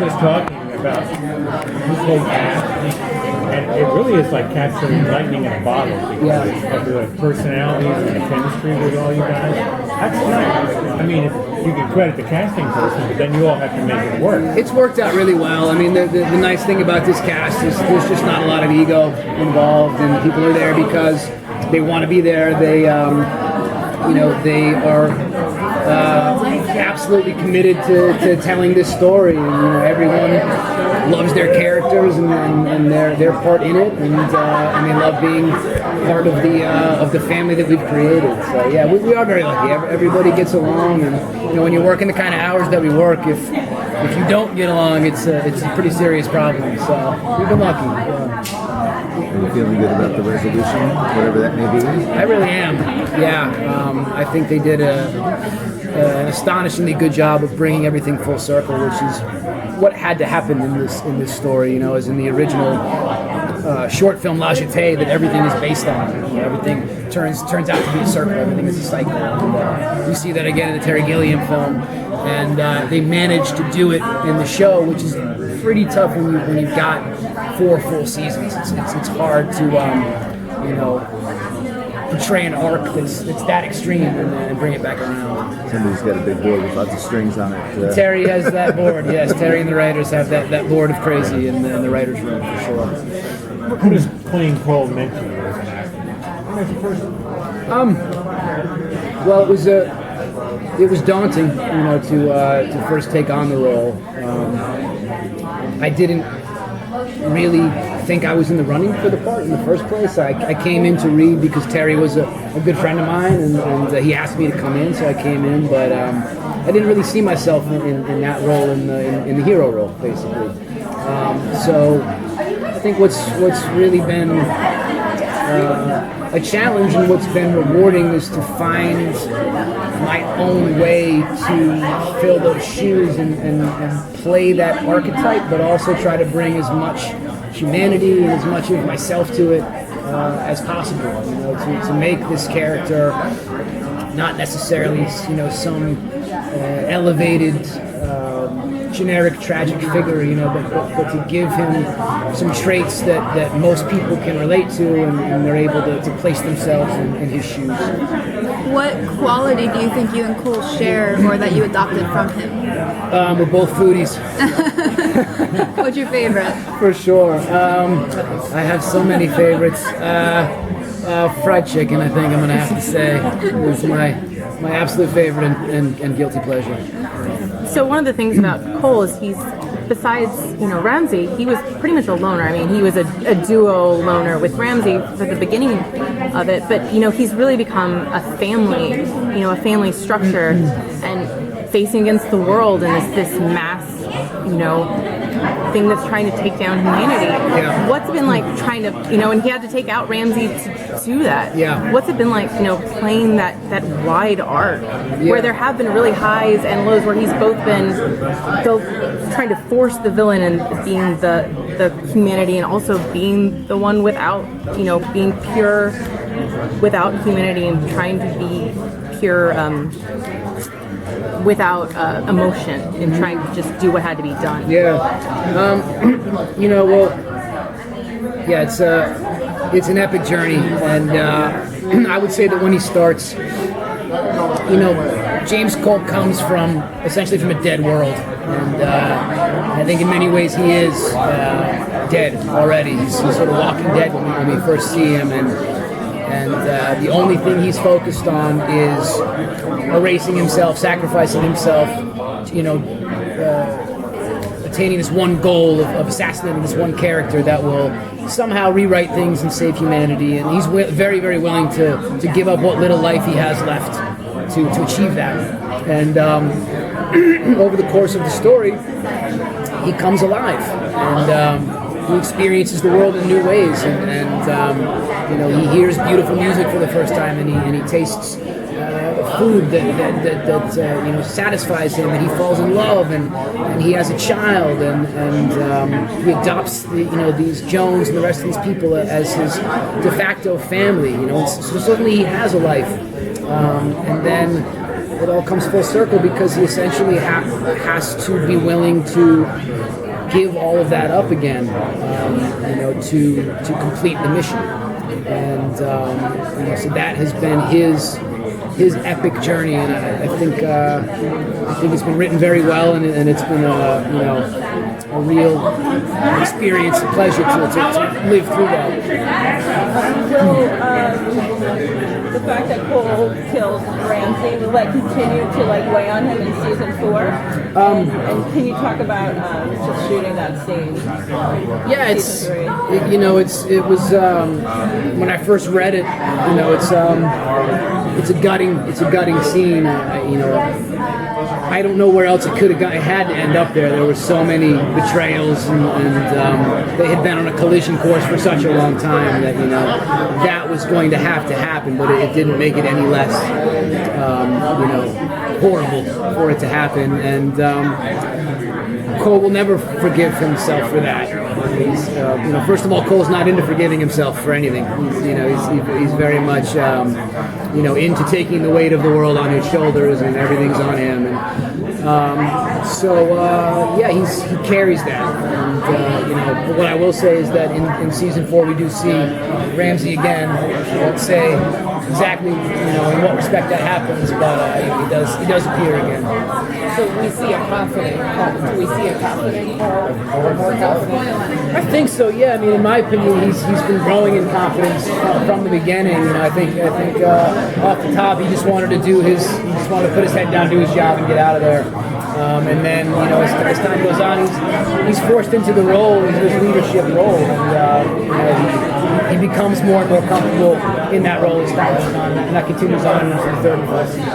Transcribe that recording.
was talking about this whole cast, and it really is like capturing lightning in a bottle because of the personalities and the chemistry with all you guys. That's nice. I mean, you can credit the casting person, but then you all have to make it work. It's worked out really well. I mean, the nice thing about this cast is there's just not a lot of ego involved, and people are there because they want to be there. They, they are absolutely committed to telling this story. And, everyone loves their characters and their part in it, and they love being part of the family that we've created. So yeah, we are very lucky. Everybody gets along, and when you're working the kind of hours that we work, if you don't get along, it's a pretty serious problem. So we've been lucky. Are you feeling good about the resolution, whatever that may be? I really am. Yeah, I think they did an astonishingly good job of bringing everything full circle, which is what had to happen in this story. As in the original short film La Jetée that everything is based on. Everything turns out to be a circle. Everything is a cycle. And, we see that again in the Terry Gilliam film, and they managed to do it in the show, which is pretty tough when you've got 4 full seasons. It's hard to portray an arc that's that extreme and bring it back around. Somebody's got a big board with lots of strings on it. Terry has that board, yes. Terry and the writers have that board of crazy in the writer's room, for sure. What does playing Cole meant to you as an actor? Well, it was daunting, to first take on the role. I didn't really think I was in the running for the part in the first place. I came in to read because Terry was a good friend of mine, and he asked me to come in, so I came in. But I didn't really see myself in that role, in the hero role, basically. So I think what's really been a challenge and what's been rewarding is to find my own way to fill those shoes and play that archetype, but also try to bring as much humanity and as much of myself to it as possible. To make this character not necessarily some elevated generic tragic figure, but to give him some traits that most people can relate to, and they're able to place themselves in his shoes. What quality do you think you and Cole share, or that you adopted from him? We're both foodies. What's your favorite? For sure. I have so many favorites. Fried chicken, I think I'm going to have to say, is my absolute favorite and guilty pleasure. So one of the things about Cole is he's, besides, Ramsey, he was pretty much a loner. I mean, he was a duo loner with Ramsey for the beginning of it, but, he's really become a family, a family structure, and facing against the world and this mass, thing that's trying to take down humanity. Yeah. What's it been like trying to, and he had to take out Ramsey to do that. Yeah. What's it been like, playing that wide arc where there have been really highs and lows, where he's both been trying to force the villain and being the humanity, and also being the one without, being pure without humanity, and trying to be pure without emotion, and trying to just do what had to be done. It's an epic journey, and I would say that when he starts, James Cole comes from essentially from a dead world, and I think in many ways he is dead already. He's sort of walking dead when we first see him, and the only thing he's focused on is erasing himself, sacrificing himself, attaining this one goal of assassinating this one character that will somehow rewrite things and save humanity. And he's very, very willing to give up what little life he has left to achieve that. And over the course of the story, he comes alive, and he experiences the world in new ways, and he hears beautiful music for the first time, and he tastes food that satisfies him, and he falls in love, and he has a child, and he adopts these Jones and the rest of these people as his de facto family. So certainly he has a life, and then it all comes full circle because he essentially has to be willing to give all of that up again, to complete the mission. And so that has been his epic journey, and I think it's been written very well, and it's been a real experience, a pleasure to live through that. The fact that Cole killed Ramsey, will that continue to weigh on him in season 4? And can you talk about just shooting that scene? Yeah, it was when I first read it, it's a gutting scene. I don't know where else it could have gone. It had to end up there. There were so many betrayals, and they had been on a collision course for such a long time that that was going to happen. But it didn't make it any less horrible for it to happen. And Cole will never forgive himself for that. He's, first of all, Cole's not into forgiving himself for anything. He's very much, into taking the weight of the world on his shoulders, and everything's on him. And he carries that. And but what I will say is that in season 4 we do see Ramsey again. I won't say exactly, in what respect that happens, but he does appear again. So we see a confident Cole. Do we see a confident Cole or more confident? I think so. Yeah. I mean, in my opinion, he's been growing in confidence from the beginning. I think off the top, he just wanted to put his head down, do his job, and get out of there. And then as time goes on, he's forced into the role, into this leadership role, and he becomes more and more comfortable in that role as time goes on, and that continues on into the third and fourth season.